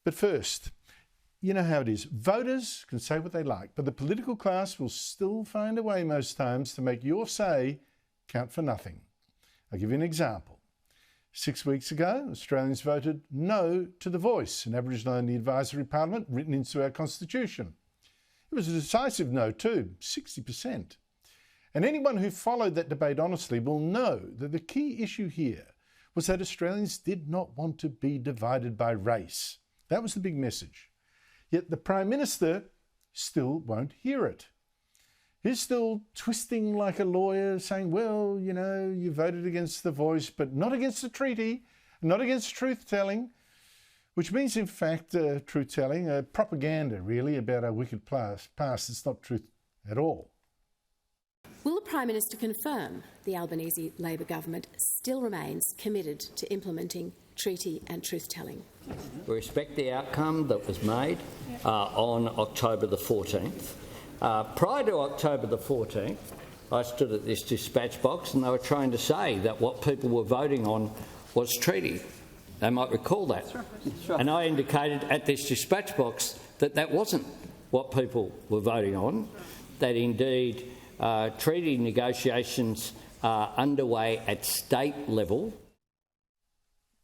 But first, you know how it is. Voters can say what they like, but the political class will still find a way most times to make your say count for nothing. I'll give you an example. 6 weeks ago, Australians voted no to the voice, an Aboriginal-only advisory parliament written into our constitution. It was a decisive no too, 60%. And anyone who followed that debate honestly will know that the key issue here was that Australians did not want to be divided by race. That was the big message. Yet the Prime Minister still won't hear it. He's still twisting like a lawyer, saying, well, you know, you voted against the voice, but not against the treaty, not against truth-telling, which means, in fact, truth-telling, propaganda, really, about our wicked past. It's not truth at all. Will the Prime Minister confirm the Albanese Labor government still remains committed to implementing treaty and truth-telling? We respect the outcome that was made on October the 14th. Prior to October the 14th, I stood at this dispatch box and they were trying to say that what people were voting on was treaty. They might recall that. That's right. And I indicated at this dispatch box that that wasn't what people were voting on, that indeed treaty negotiations are underway at state level.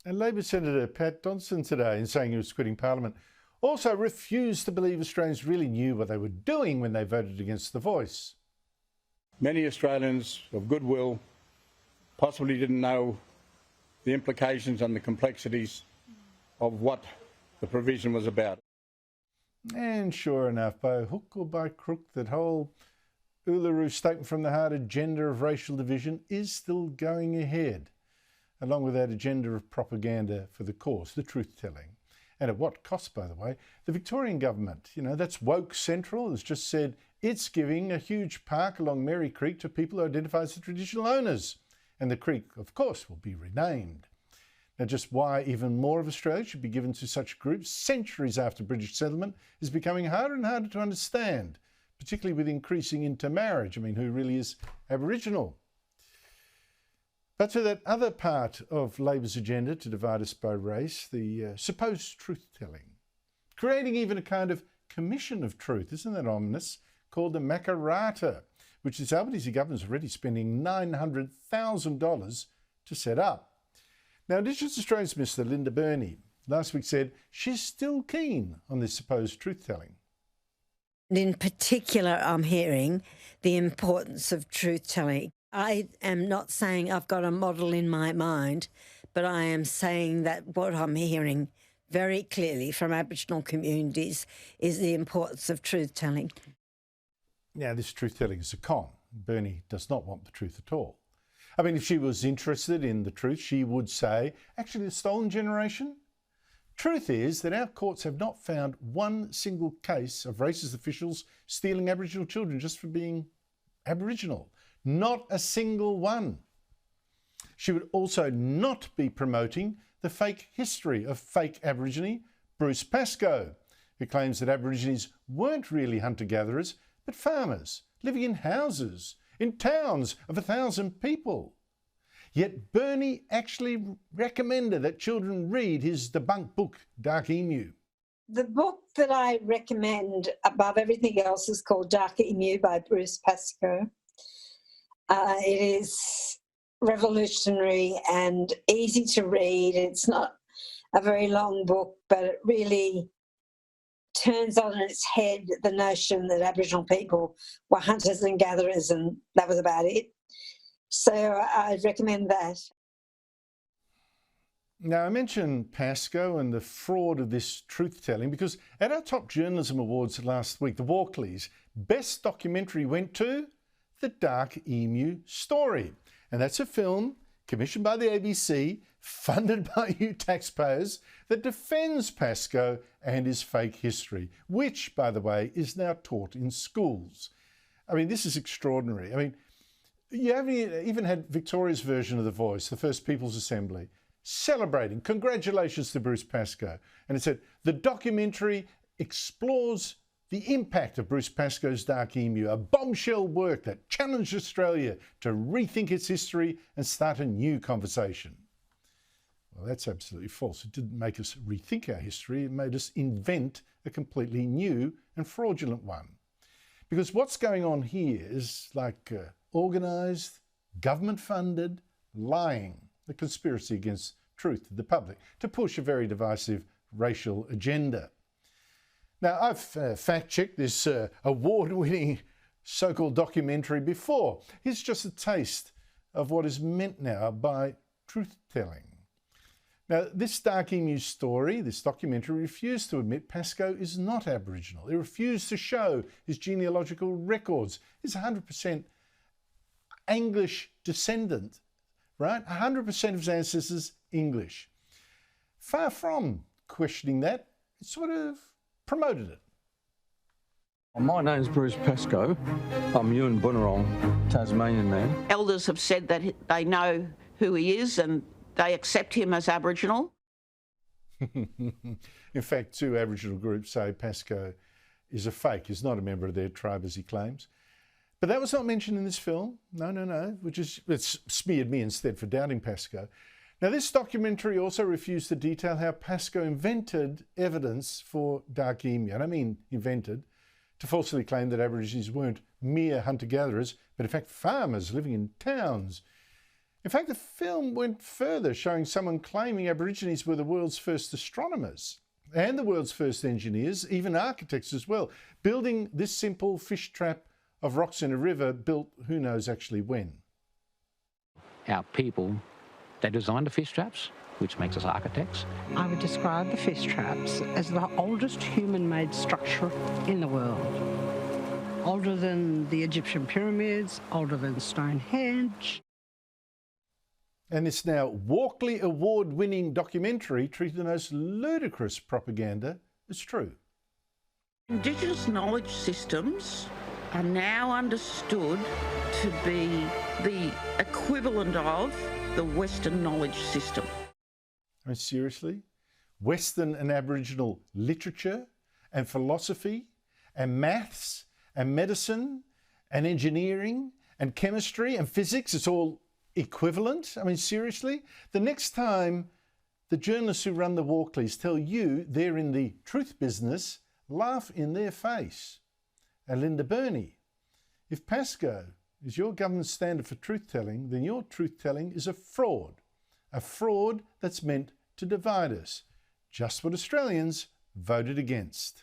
And Labor Senator Pat Dodson today, in saying he was quitting Parliament, also refused to believe Australians really knew what they were doing when they voted against the voice. Many Australians of goodwill possibly didn't know the implications and the complexities of what the provision was about. And sure enough, by hook or by crook, that whole Uluru Statement from the Heart agenda of racial division is still going ahead, along with that agenda of propaganda for the cause, the truth-telling. And at what cost, by the way? The Victorian government, you know, that's woke central, has just said it's giving a huge park along Mary Creek to people who identify as the traditional owners. And the creek, of course, will be renamed. Now, just why even more of Australia should be given to such groups centuries after British settlement is becoming harder and harder to understand, particularly with increasing intermarriage. I mean, who really is Aboriginal? But to that other part of Labor's agenda to divide us by race, the supposed truth-telling, creating even a kind of commission of truth, isn't that ominous, called the Makarrata, which the Albanese government's already spending $900,000 to set up. Now, Indigenous Australians Minister Linda Burney last week said she's still keen on this supposed truth-telling. In particular, I'm hearing the importance of truth-telling. I am not saying I've got a model in my mind, but I am saying that what I'm hearing very clearly from Aboriginal communities is the importance of truth-telling. Now, this truth-telling is a con. Burney does not want the truth at all. I mean, if she was interested in the truth, she would say, actually, the stolen generation? Truth is that our courts have not found one single case of racist officials stealing Aboriginal children just for being Aboriginal. Not a single one. She would also not be promoting the fake history of fake Aborigine Bruce Pascoe, who claims that Aborigines weren't really hunter-gatherers, but farmers living in houses, in towns of 1,000 people. Yet Burney actually recommended that children read his debunked book, Dark Emu. The book that I recommend above everything else is called Dark Emu by Bruce Pascoe. It is revolutionary and easy to read. It's not a very long book, but it really turns on its head the notion that Aboriginal people were hunters and gatherers, and that was about it. So I'd recommend that. Now, I mentioned Pascoe and the fraud of this truth-telling because at our top journalism awards last week, the Walkleys, best documentary went to The Dark Emu Story. And that's a film commissioned by the ABC, funded by you taxpayers, that defends Pascoe and his fake history, which, by the way, is now taught in schools. I mean, this is extraordinary. I mean, you haven't even had Victoria's version of The Voice, the first People's Assembly, celebrating, congratulations to Bruce Pascoe. And it said, the documentary explores the impact of Bruce Pascoe's Dark Emu, a bombshell work that challenged Australia to rethink its history and start a new conversation. Well, that's absolutely false. It didn't make us rethink our history. It made us invent a completely new and fraudulent one. Because what's going on here is like organised, government-funded lying, a conspiracy against truth to the public to push a very divisive racial agenda. Now, I've fact-checked this award-winning so-called documentary before. Here's just a taste of what is meant now by truth-telling. Now, this Dark Emu Story, this documentary, refused to admit Pascoe is not Aboriginal. It refused to show his genealogical records. He's 100% English descendant, right? 100% of his ancestors English. Far from questioning that, it sort of promoted it. My name's Bruce Pascoe. I'm Ewan Bunurong, Tasmanian man. Elders have said that they know who he is and they accept him as Aboriginal. In fact, two Aboriginal groups say Pascoe is a fake, is not a member of their tribe as he claims. But that was not mentioned in this film. No, it's smeared me instead for doubting Pascoe. Now, this documentary also refused to detail how Pascoe invented evidence for Dark Emu, and I mean invented, to falsely claim that Aborigines weren't mere hunter-gatherers, but in fact farmers living in towns. In fact, the film went further, showing someone claiming Aborigines were the world's first astronomers and the world's first engineers, even architects as well, building this simple fish trap of rocks in a river built who knows actually when. Our people, they designed the fish traps, which makes us architects. I would describe the fish traps as the oldest human-made structure in the world. Older than the Egyptian pyramids, older than Stonehenge. And this now Walkley award-winning documentary treated the most ludicrous propaganda as true. Indigenous knowledge systems are now understood to be the equivalent of the Western knowledge system. I mean, seriously? Western and Aboriginal literature and philosophy and maths and medicine and engineering and chemistry and physics, it's all equivalent? I mean, seriously? The next time the journalists who run the Walkleys tell you they're in the truth business, laugh in their face. And Linda Burney, if Pascoe is your government standard for truth-telling, then your truth-telling is a fraud that's meant to divide us, just what Australians voted against.